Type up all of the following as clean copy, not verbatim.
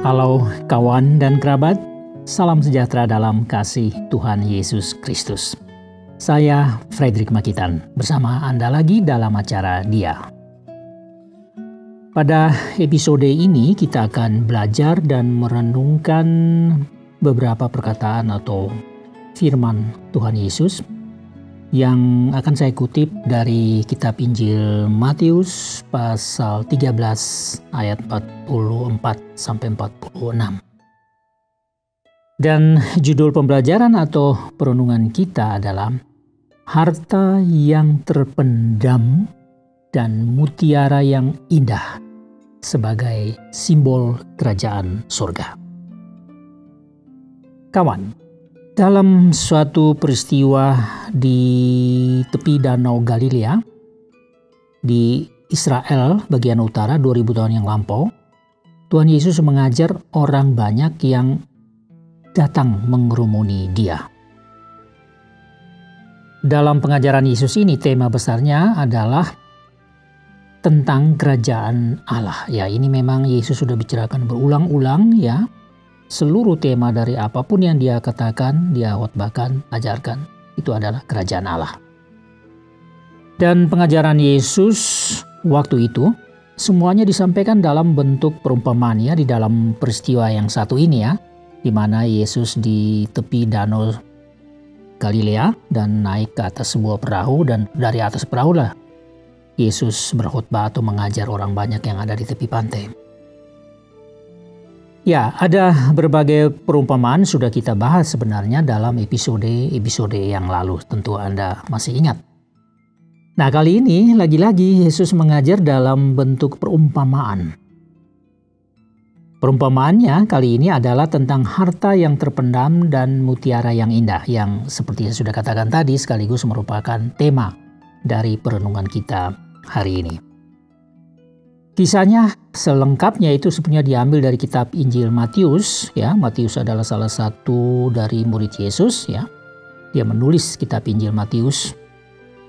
Halo kawan dan kerabat, salam sejahtera dalam kasih Tuhan Yesus Kristus. Saya Frederick Makitan, bersama Anda lagi dalam acara Dia. Pada episode ini kita akan belajar dan merenungkan beberapa perkataan atau firman Tuhan Yesus yang akan saya kutip dari kitab Injil Matius pasal 13 ayat 44 sampai 46. Dan judul pembelajaran atau perenungan kita adalah harta yang terpendam dan mutiara yang indah sebagai simbol kerajaan surga. Kawan, dalam suatu peristiwa di tepi Danau Galilea di Israel bagian utara 2000 tahun yang lampau, Tuhan Yesus mengajar orang banyak yang datang mengerumuni Dia. Dalam pengajaran Yesus ini tema besarnya adalah tentang kerajaan Allah. Ya, ini memang Yesus sudah bicarakan berulang-ulang ya. Seluruh tema dari apapun yang Dia katakan, Dia khotbahkan, ajarkan, itu adalah kerajaan Allah. Dan pengajaran Yesus waktu itu semuanya disampaikan dalam bentuk perumpamaan ya, di dalam peristiwa yang satu ini ya, di mana Yesus di tepi Danau Galilea dan naik ke atas sebuah perahu, dan dari atas perahu lah Yesus berkhotbah atau mengajar orang banyak yang ada di tepi pantai. Ya, ada berbagai perumpamaan sudah kita bahas sebenarnya dalam episode yang lalu. Tentu Anda masih ingat. Nah, kali ini lagi-lagi Yesus mengajar dalam bentuk perumpamaan. Perumpamaannya kali ini adalah tentang harta yang terpendam dan mutiara yang indah, yang seperti saya sudah katakan tadi sekaligus merupakan tema dari perenungan kita hari ini. Kisahnya selengkapnya itu sebenarnya diambil dari kitab Injil Matius ya. Matius adalah salah satu dari murid Yesus ya. Dia menulis kitab Injil Matius.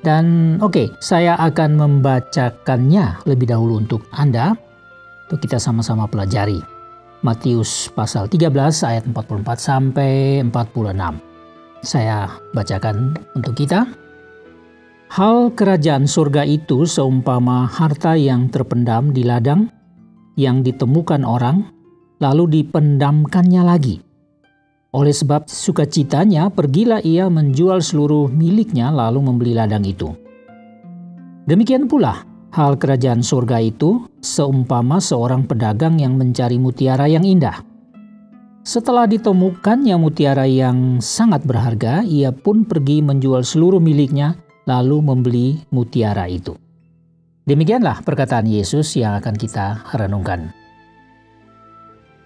Dan saya akan membacakannya lebih dahulu untuk Anda, untuk kita sama-sama pelajari. Matius pasal 13 ayat 44 sampai 46. Saya bacakan untuk kita. Hal kerajaan surga itu seumpama harta yang terpendam di ladang, yang ditemukan orang, lalu dipendamkannya lagi. Oleh sebab sukacitanya, pergilah ia menjual seluruh miliknya lalu membeli ladang itu. Demikian pula, hal kerajaan surga itu seumpama seorang pedagang yang mencari mutiara yang indah. Setelah ditemukannya mutiara yang sangat berharga, ia pun pergi menjual seluruh miliknya lalu membeli mutiara itu. Demikianlah perkataan Yesus yang akan kita renungkan.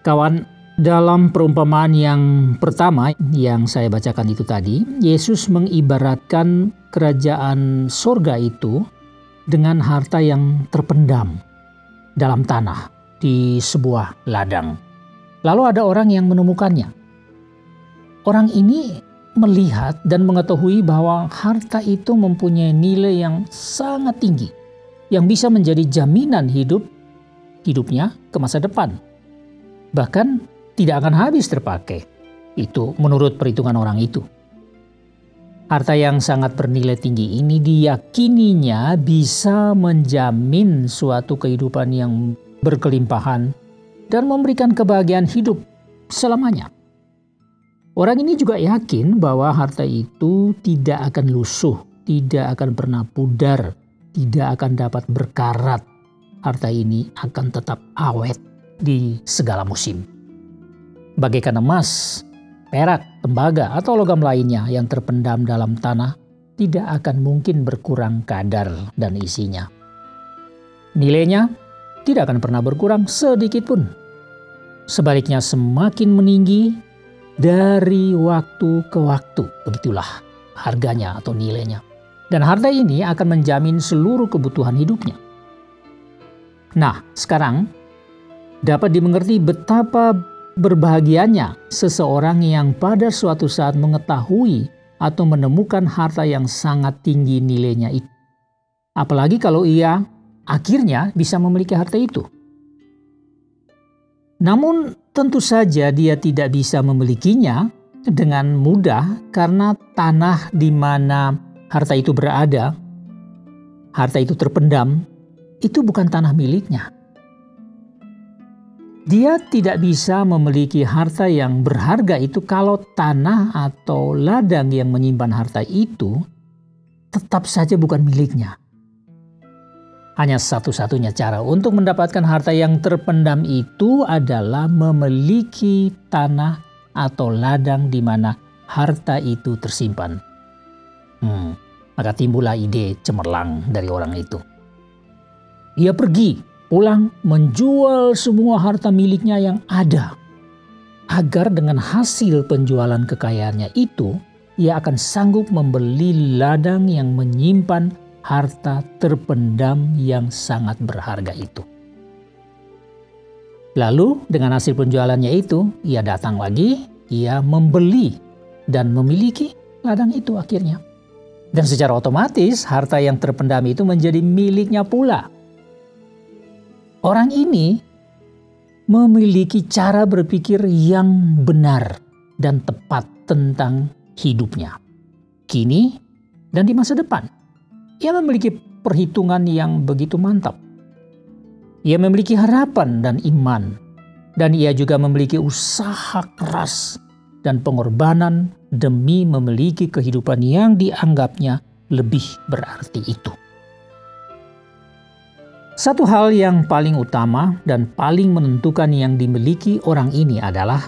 Kawan, dalam perumpamaan yang pertama yang saya bacakan itu tadi, Yesus mengibaratkan kerajaan surga itu dengan harta yang terpendam dalam tanah di sebuah ladang. Lalu ada orang yang menemukannya. Orang ini melihat dan mengetahui bahwa harta itu mempunyai nilai yang sangat tinggi, yang bisa menjadi jaminan hidupnya ke masa depan. Bahkan tidak akan habis terpakai. Itu menurut perhitungan orang itu. Harta yang sangat bernilai tinggi ini diyakininya bisa menjamin suatu kehidupan yang berkelimpahan dan memberikan kebahagiaan hidup selamanya. Orang ini juga yakin bahwa harta itu tidak akan lusuh, tidak akan pernah pudar, tidak akan dapat berkarat. Harta ini akan tetap awet di segala musim. Bagaikan emas, perak, tembaga, atau logam lainnya yang terpendam dalam tanah, tidak akan mungkin berkurang kadar dan isinya. Nilainya tidak akan pernah berkurang sedikit pun. Sebaliknya semakin meninggi dari waktu ke waktu, begitulah harganya atau nilainya. Dan harta ini akan menjamin seluruh kebutuhan hidupnya. Nah, sekarang dapat dimengerti betapa berbahagianya seseorang yang pada suatu saat mengetahui atau menemukan harta yang sangat tinggi nilainya itu. Apalagi kalau ia akhirnya bisa memiliki harta itu. Namun Tentu saja dia tidak bisa memilikinya dengan mudah karena tanah di mana harta itu berada, harta itu terpendam, itu bukan tanah miliknya. Dia tidak bisa memiliki harta yang berharga itu kalau tanah atau ladang yang menyimpan harta itu tetap saja bukan miliknya. Hanya satu-satunya cara untuk mendapatkan harta yang terpendam itu adalah memiliki tanah atau ladang di mana harta itu tersimpan. Maka timbullah ide cemerlang dari orang itu. Ia pergi, pulang, menjual semua harta miliknya yang ada, agar dengan hasil penjualan kekayaannya itu, ia akan sanggup membeli ladang yang menyimpan harta terpendam yang sangat berharga itu. Lalu dengan hasil penjualannya itu, ia datang lagi, ia membeli dan memiliki ladang itu akhirnya. Dan secara otomatis harta yang terpendam itu menjadi miliknya pula. Orang ini memiliki cara berpikir yang benar dan tepat tentang hidupnya, kini dan di masa depan. Ia memiliki perhitungan yang begitu mantap. Ia memiliki harapan dan iman. Dan ia juga memiliki usaha keras dan pengorbanan demi memiliki kehidupan yang dianggapnya lebih berarti itu. Satu hal yang paling utama dan paling menentukan yang dimiliki orang ini adalah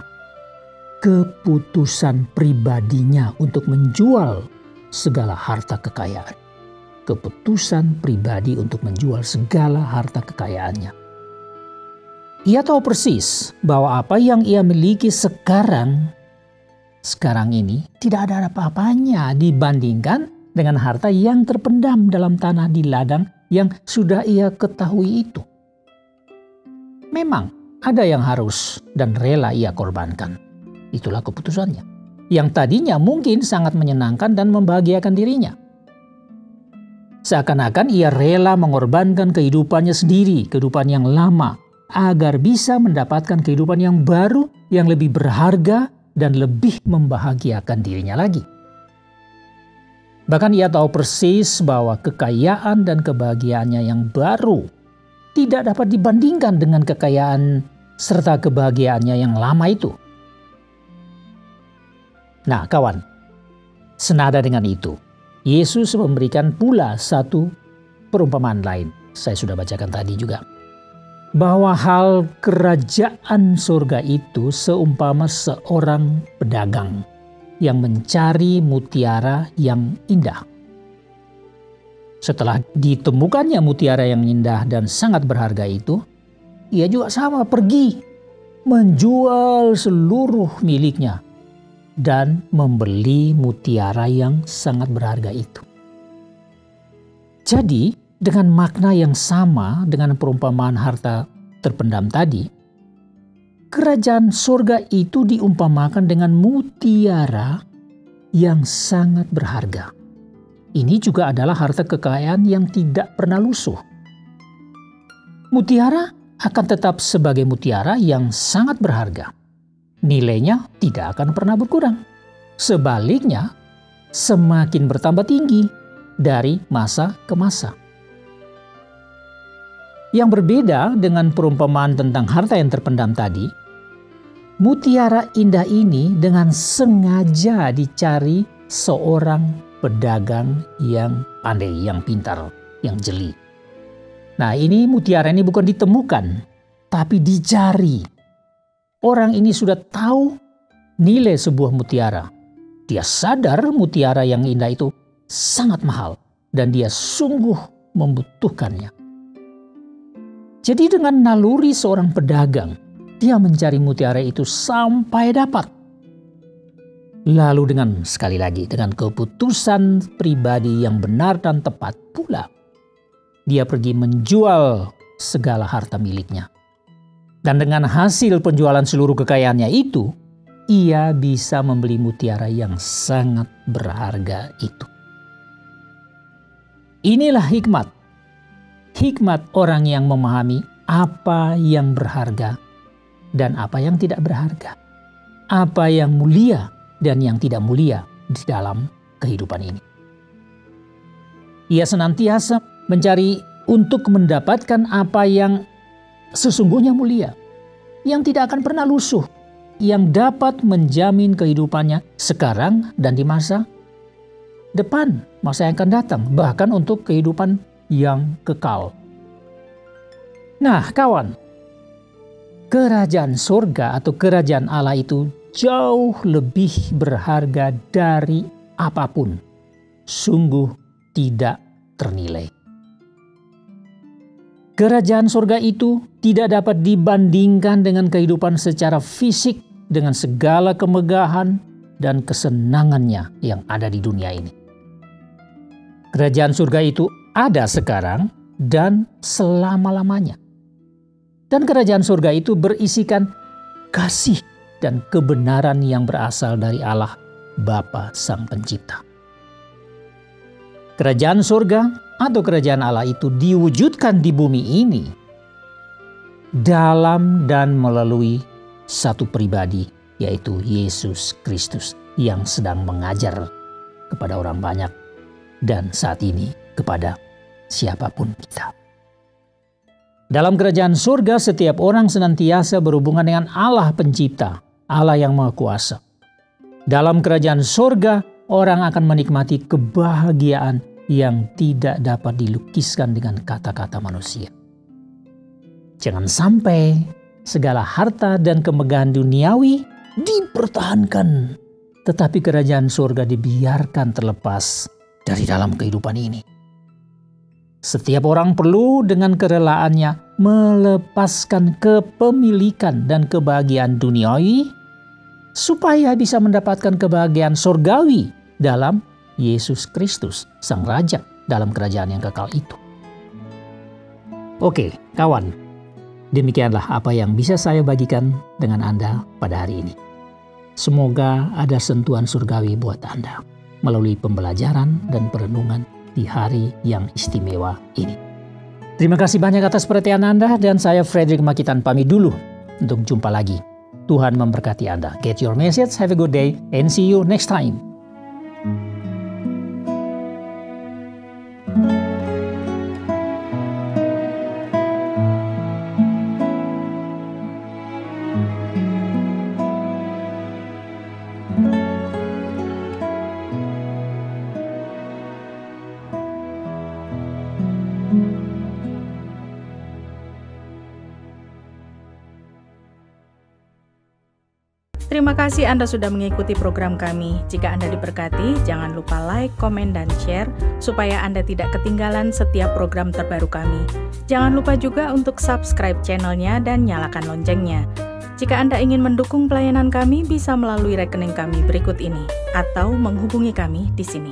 keputusan pribadinya untuk menjual segala harta kekayaan. Keputusan pribadi untuk menjual segala harta kekayaannya. Ia tahu persis bahwa apa yang ia miliki sekarang ini tidak ada apa-apanya dibandingkan dengan harta yang terpendam dalam tanah di ladang yang sudah ia ketahui itu. Memang ada yang harus dan rela ia korbankan. Itulah keputusannya. Yang tadinya mungkin sangat menyenangkan dan membahagiakan dirinya. Seakan-akan ia rela mengorbankan kehidupannya sendiri, kehidupan yang lama, agar bisa mendapatkan kehidupan yang baru, yang lebih berharga dan lebih membahagiakan dirinya lagi. Bahkan ia tahu persis bahwa kekayaan dan kebahagiaannya yang baru tidak dapat dibandingkan dengan kekayaan serta kebahagiaannya yang lama itu. Nah kawan, senada dengan itu, Yesus memberikan pula satu perumpamaan lain. Saya sudah bacakan tadi juga. Bahwa hal kerajaan surga itu seumpama seorang pedagang yang mencari mutiara yang indah. Setelah ditemukannya mutiara yang indah dan sangat berharga itu, ia juga sama pergi menjual seluruh miliknya dan membeli mutiara yang sangat berharga itu. Jadi, dengan makna yang sama dengan perumpamaan harta terpendam tadi, kerajaan surga itu diumpamakan dengan mutiara yang sangat berharga. Ini juga adalah harta kekayaan yang tidak pernah lusuh. Mutiara akan tetap sebagai mutiara yang sangat berharga. Nilainya tidak akan pernah berkurang. Sebaliknya, semakin bertambah tinggi dari masa ke masa. Yang berbeda dengan perumpamaan tentang harta yang terpendam tadi, mutiara indah ini dengan sengaja dicari seorang pedagang yang pandai, yang pintar, yang jeli. Nah, ini mutiara ini bukan ditemukan, tapi dicari. Orang ini sudah tahu nilai sebuah mutiara. Dia sadar mutiara yang indah itu sangat mahal dan dia sungguh membutuhkannya. Jadi dengan naluri seorang pedagang, dia mencari mutiara itu sampai dapat. Lalu dengan sekali lagi dengan keputusan pribadi yang benar dan tepat pula, dia pergi menjual segala harta miliknya. Dan dengan hasil penjualan seluruh kekayaannya itu, ia bisa membeli mutiara yang sangat berharga itu. Inilah hikmat. Hikmat orang yang memahami apa yang berharga dan apa yang tidak berharga. Apa yang mulia dan yang tidak mulia di dalam kehidupan ini. Ia senantiasa mencari untuk mendapatkan apa yang sesungguhnya mulia, yang tidak akan pernah lusuh, yang dapat menjamin kehidupannya sekarang dan di masa depan, masa yang akan datang, bahkan untuk kehidupan yang kekal. Nah, kawan, kerajaan surga atau kerajaan Allah itu jauh lebih berharga dari apapun. Sungguh tidak ternilai. Kerajaan surga itu tidak dapat dibandingkan dengan kehidupan secara fisik dengan segala kemegahan dan kesenangannya yang ada di dunia ini. Kerajaan surga itu ada sekarang dan selama-lamanya. Dan kerajaan surga itu berisikan kasih dan kebenaran yang berasal dari Allah Bapa Sang Pencipta. Kerajaan surga atau kerajaan Allah itu diwujudkan di bumi ini dalam dan melalui satu pribadi, yaitu Yesus Kristus yang sedang mengajar kepada orang banyak dan saat ini kepada siapapun kita. Dalam kerajaan surga, setiap orang senantiasa berhubungan dengan Allah Pencipta, Allah yang Maha Kuasa. Dalam kerajaan surga, orang akan menikmati kebahagiaan yang tidak dapat dilukiskan dengan kata-kata manusia. Jangan sampai segala harta dan kemegahan duniawi dipertahankan, tetapi kerajaan surga dibiarkan terlepas dari dalam kehidupan ini. Setiap orang perlu dengan kerelaannya melepaskan kepemilikan dan kebahagiaan duniawi supaya bisa mendapatkan kebahagiaan surgawi dalam Yesus Kristus, Sang Raja dalam kerajaan yang kekal itu. Oke, kawan, demikianlah apa yang bisa saya bagikan dengan Anda pada hari ini. Semoga ada sentuhan surgawi buat Anda melalui pembelajaran dan perenungan di hari yang istimewa ini. Terima kasih banyak atas perhatian Anda dan saya Frederick Makitan pamit dulu untuk jumpa lagi. Tuhan memberkati Anda. Get your message, have a good day, and see you next time. Terima kasih Anda sudah mengikuti program kami. Jika Anda diberkati, jangan lupa like, komen, dan share supaya Anda tidak ketinggalan setiap program terbaru kami. Jangan lupa juga untuk subscribe channelnya dan nyalakan loncengnya. Jika Anda ingin mendukung pelayanan kami, bisa melalui rekening kami berikut ini atau menghubungi kami di sini.